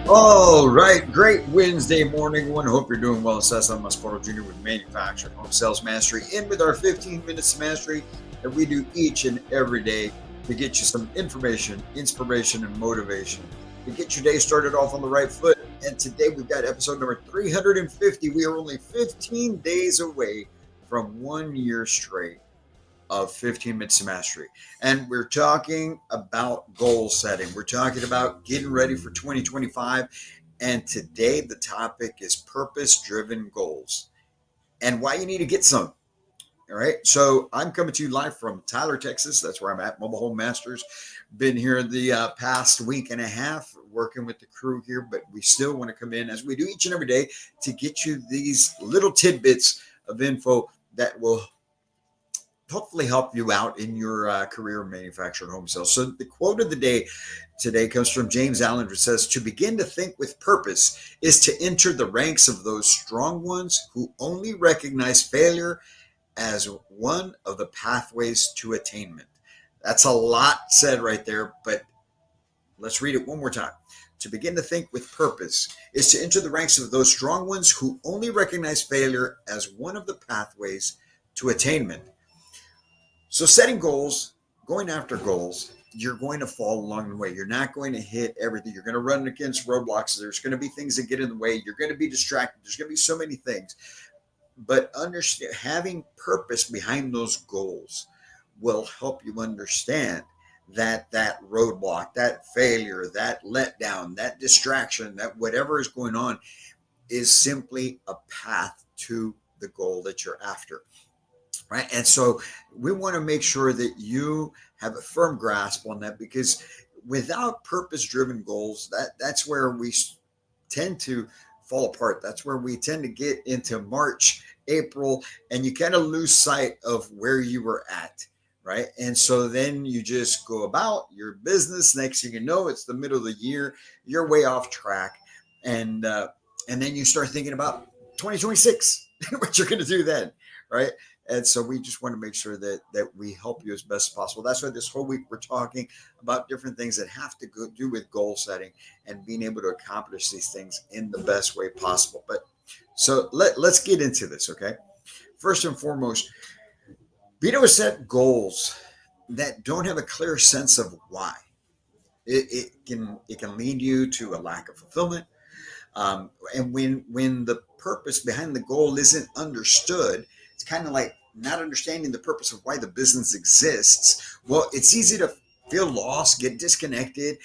All right, great Wednesday morning, everyone. Hope you're doing well. It's I'm Mascoro Jr. with Manufactured Home Sales Mastery, in with our 15 minutes of mastery that we do each and every day to get you some information, inspiration, and motivation to get your day started off on the right foot. And today we've got episode number 350. We are only 15 days away from 1 year straight of 15 minutes of mastery. And we're talking about goal setting. We're talking about getting ready for 2025. And today the topic is purpose driven goals and why you need to get some. All right. So I'm coming to you live from Tyler, Texas. That's where I'm at, Mobile Home Masters. Been here the past week and a half working with the crew here, but we still want to come in as we do each and every day to get you these little tidbits of info that will hopefully help you out in your career in manufactured home sales. So the quote of the day today comes from James Allen, which says, "To begin to think with purpose is to enter the ranks of those strong ones who only recognize failure as one of the pathways to attainment." That's a lot said right there, but let's read it one more time. To begin to think with purpose is to enter the ranks of those strong ones who only recognize failure as one of the pathways to attainment. So setting goals, going after goals, you're going to fall along the way. You're not going to hit everything. You're going to run against roadblocks. There's going to be things that get in the way. You're going to be distracted. There's going to be so many things. But understand, having purpose behind those goals will help you understand that roadblock, that failure, that letdown, that distraction, that whatever is going on is simply a path to the goal that you're after. Right. And so we want to make sure that you have a firm grasp on that, because without purpose driven goals, that's where we tend to fall apart. That's where we tend to get into March, April, and you kind of lose sight of where you were at. Right. And so then you just go about your business. Next thing you know, it's the middle of the year, you're way off track. And then you start thinking about 2026, what you're going to do then. Right. And so we just want to make sure that we help you as best as possible. That's why this whole week we're talking about different things that have to do with goal setting and being able to accomplish these things in the best way possible. But so let's get into this, okay? First and foremost, being able to set goals that don't have a clear sense of why. It can lead you to a lack of fulfillment. And when the purpose behind the goal isn't understood, it's kind of like not understanding the purpose of why the business exists. Well, it's easy to feel lost, get disconnected,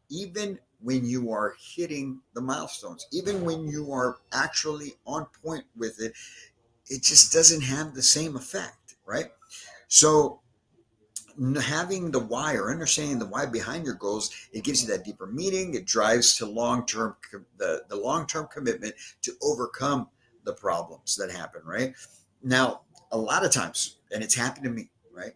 even when you are hitting the milestones, even when you are actually on point with it, it just doesn't have the same effect, right? So having the why or understanding the why behind your goals, it gives you that deeper meaning. It drives to long-term the long-term commitment to overcome the problems that happen. Right now, a lot of times, and it's happened to me. Right,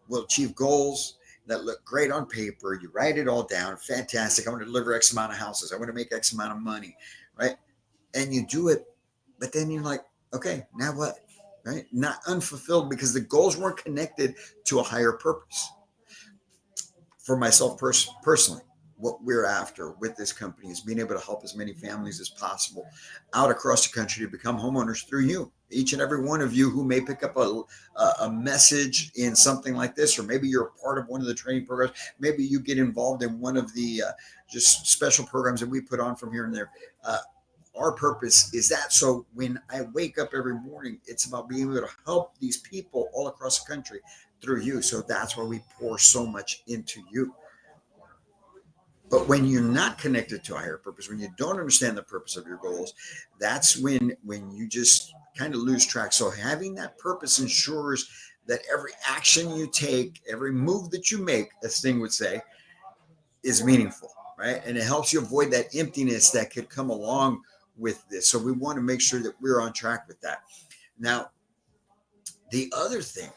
we'll achieve goals that look great on paper. You write it all down. Fantastic. I want to deliver X amount of houses. I want to make X amount of money. Right, and you do it, but then you're like, okay, now what? Right, not unfulfilled because the goals weren't connected to a higher purpose. For myself personally, what we're after with this company is being able to help as many families as possible out across the country to become homeowners through you. Each and every one of you who may pick up a message in something like this, or maybe you're a part of one of the training programs, maybe you get involved in one of the just special programs that we put on from here and there. Our purpose is that, so when I wake up every morning, it's about being able to help these people all across the country through you. So that's why we pour so much into you. But when you're not connected to a higher purpose, when you don't understand the purpose of your goals, that's when you just kind of lose track. So having that purpose ensures that every action you take, every move that you make, as Sting would say, is meaningful, right? And it helps you avoid that emptiness that could come along with this. So we want to make sure that we're on track with that. Now, the other thing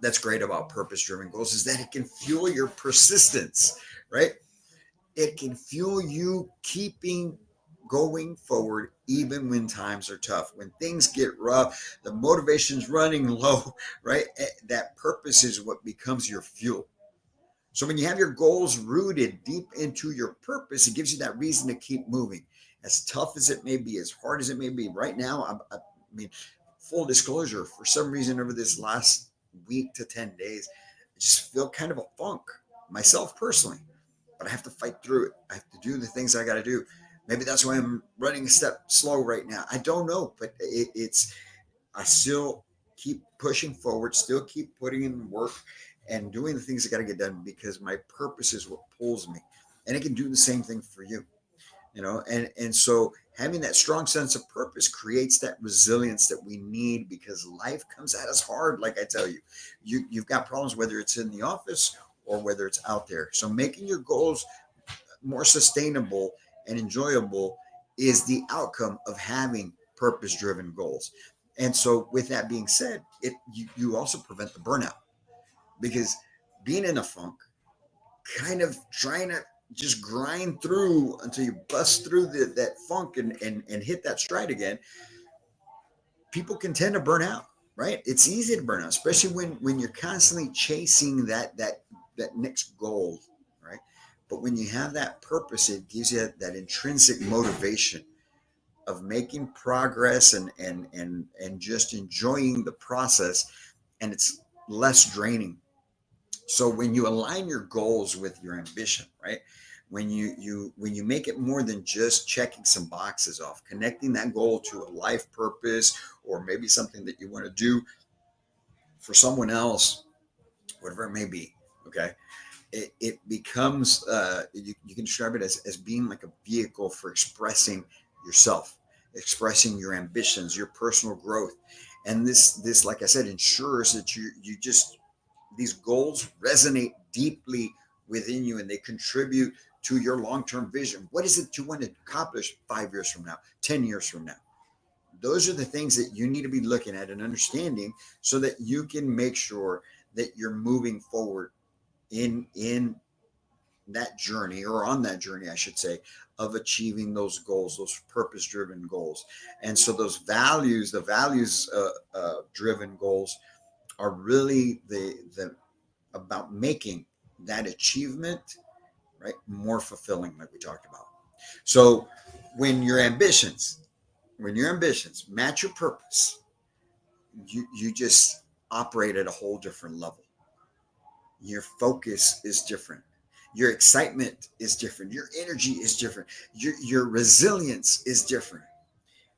that's great about purpose driven goals is that it can fuel your persistence, right? It can fuel you keeping going forward even when times are tough, when things get rough, the motivation's running low, right? That purpose is what becomes your fuel. So when you have your goals rooted deep into your purpose, it gives you that reason to keep moving. As tough as it may be, as hard as it may be, right now, I mean, full disclosure, for some reason over this last week to 10 days, I just feel kind of a funk myself personally, but I have to fight through it. I have to do the things I got to do. Maybe that's why I'm running a step slow right now. I don't know, but I still keep pushing forward, still keep putting in work and doing the things that got to get done because my purpose is what pulls me. And it can do the same thing for you, and so having that strong sense of purpose creates that resilience that we need because life comes at us hard. Like I tell you, you've got problems, whether it's in the office or whether it's out there. So making your goals more sustainable and enjoyable is the outcome of having purpose driven goals. And so with that being said, you also prevent the burnout because being in a funk, kind of trying to just grind through until you bust through that funk and hit that stride again, people can tend to burn out, right? It's easy to burn out, especially when you're constantly chasing that next goal, right? But when you have that purpose, it gives you that intrinsic motivation of making progress and just enjoying the process, and it's less draining. So when you align your goals with your ambition, right? When you make it more than just checking some boxes off, connecting that goal to a life purpose or maybe something that you want to do for someone else, whatever it may be, okay? It becomes you can describe it as being like a vehicle for expressing yourself, expressing your ambitions, your personal growth. And this like I said ensures that you just these goals resonate deeply within you and they contribute to your long-term vision. What is it you want to accomplish 5 years from now, 10 years from now? Those are the things that you need to be looking at and understanding so that you can make sure that you're moving forward in that journey, or on that journey I should say, of achieving those goals, those purpose driven goals. And so those values, the values driven goals, are really the about making that achievement, right, more fulfilling, like we talked about. So when your ambitions match your purpose, you just operate at a whole different level. Your focus is different, your excitement is different, your energy is different, your resilience is different,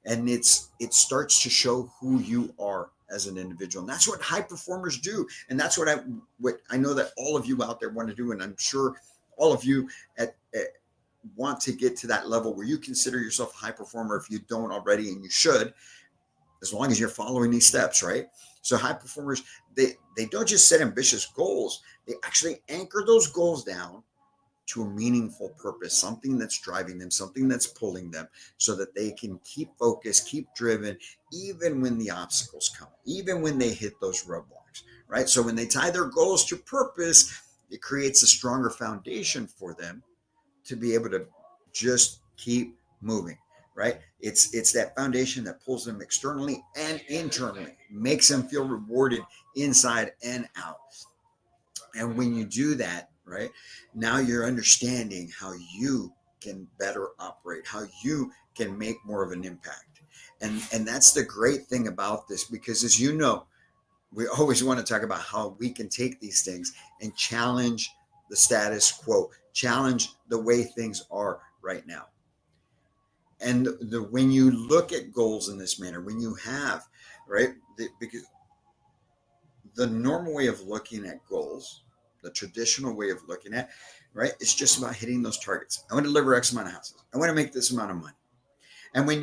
and it starts to show who you are as an individual. And that's what high performers do, and that's what I know that all of you out there want to do. And I'm sure all of you want to get to that level where you consider yourself a high performer if you don't already, and you should, as long as you're following these steps, right? So high performers, they don't just set ambitious goals, they actually anchor those goals down to a meaningful purpose, something that's driving them, something that's pulling them, so that they can keep focused, keep driven, even when the obstacles come, even when they hit those roadblocks, right? So when they tie their goals to purpose, it creates a stronger foundation for them to be able to just keep moving, right? It's that foundation that pulls them externally and internally, makes them feel rewarded inside and out. And when you do that, right, now you're understanding how you can better operate, how you can make more of an impact. And that's the great thing about this, because as you know, we always want to talk about how we can take these things and challenge the status quo, challenge the way things are right now. And when you look at goals in this manner, when you have, right, because the normal way of looking at goals, the traditional way of looking at, right, it's just about hitting those targets. I want to deliver X amount of houses. I want to make this amount of money. And when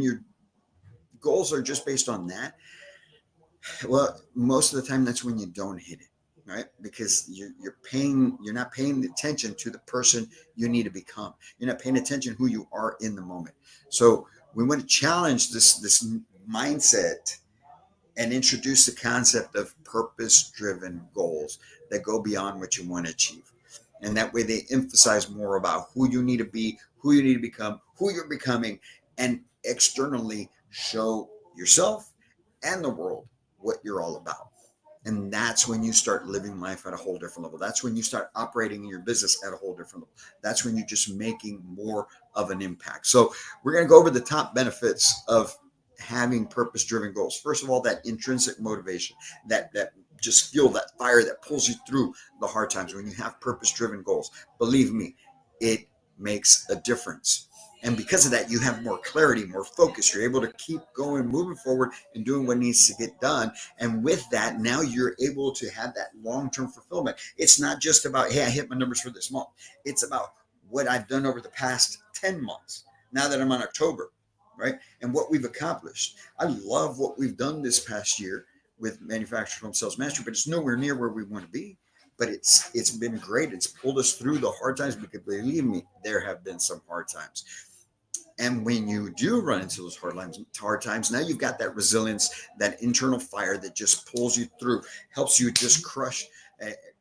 your goals are just based on that, well, most of the time that's when you don't hit it, right? Because you're not paying attention to the person you need to become. You're not paying attention who you are in the moment. So we want to challenge this mindset and introduce the concept of purpose-driven goals that go beyond what you want to achieve. And that way they emphasize more about who you need to be, who you need to become, who you're becoming, and externally show yourself and the world what you're all about. And that's when you start living life at a whole different level. That's when you start operating in your business at a whole different level. That's when you're just making more of an impact. So we're going to go over the top benefits of having purpose driven goals. First of all, that intrinsic motivation, that just fuel, that fire that pulls you through the hard times. When you have purpose driven goals, believe me, it makes a difference. And because of that, you have more clarity, more focus. You're able to keep going, moving forward, and doing what needs to get done. And with that, now you're able to have that long-term fulfillment. It's not just about, hey, I hit my numbers for this month. It's about what I've done over the past 10 months, now that I'm on October, right? And what we've accomplished. I love what we've done this past year with Manufactured Home Sales Mastery, but it's nowhere near where we want to be. But it's been great. It's pulled us through the hard times, because believe me, there have been some hard times. And when you do run into those hard times, now you've got that resilience, that internal fire that just pulls you through, helps you just crush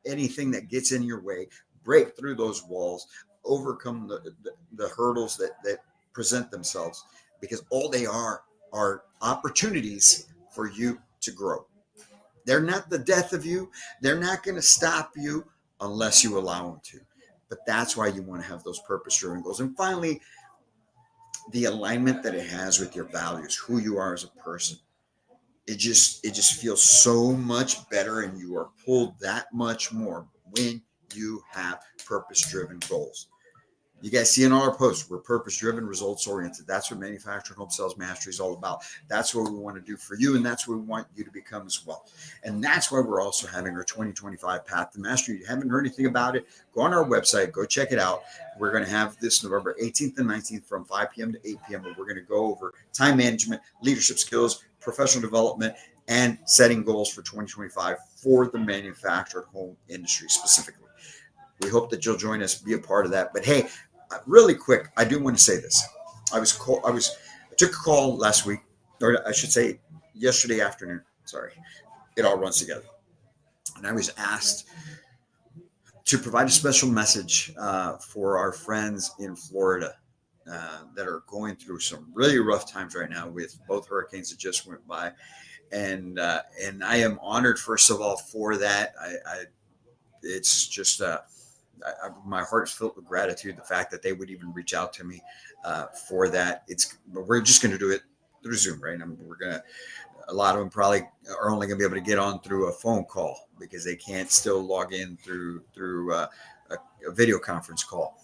anything that gets in your way, break through those walls, overcome the hurdles that present themselves, because all they are opportunities for you to grow. They're not the death of you. They're not going to stop you unless you allow them to. But that's why you want to have those purpose-driven goals. And finally, the alignment that it has with your values, who you are as a person. It just feels so much better, and you are pulled that much more when you have purpose-driven goals. You guys see in all our posts, we're purpose-driven, results-oriented. That's what Manufactured Home Sales Mastery is all about. That's what we want to do for you, and that's what we want you to become as well. And that's why we're also having our 2025 Path to Mastery. If you haven't heard anything about it, go on our website, go check it out. We're going to have this November 18th and 19th from 5 p.m. to 8 p.m. where we're going to go over time management, leadership skills, professional development, and setting goals for 2025 for the manufactured home industry specifically. We hope that you'll join us, be a part of that. But hey, really quick, I do want to say this. I took a call last week, or I should say yesterday afternoon. Sorry, it all runs together. And I was asked to provide a special message for our friends in Florida that are going through some really rough times right now with both hurricanes that just went by. And I am honored, first of all, for that. It's just my heart's filled with gratitude, the fact that they would even reach out to me for that. We're just going to do it through Zoom, right? A lot of them probably are only going to be able to get on through a phone call because they can't still log in through a video conference call.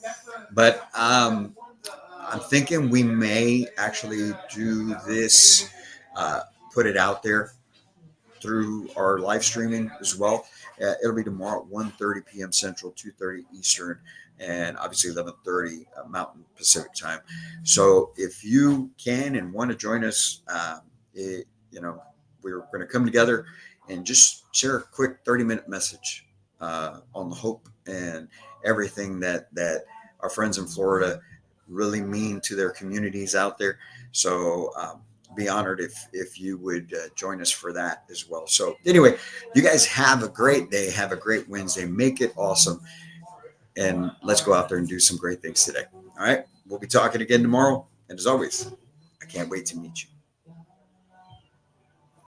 But I'm thinking we may actually do this, put it out there through our live streaming as well. It'll be tomorrow at 1:30 p.m. Central, 2:30 Eastern, and obviously 11:30 Mountain Pacific time. So if you can and want to join us, we're going to come together and just share a quick 30-minute message on the hope and everything that our friends in Florida really mean to their communities out there. So be honored if you would join us for that as well. So anyway, you guys have a great day. Have a great Wednesday. Make it awesome. And let's go out there and do some great things today. All right. We'll be talking again tomorrow. And as always, I can't wait to meet you.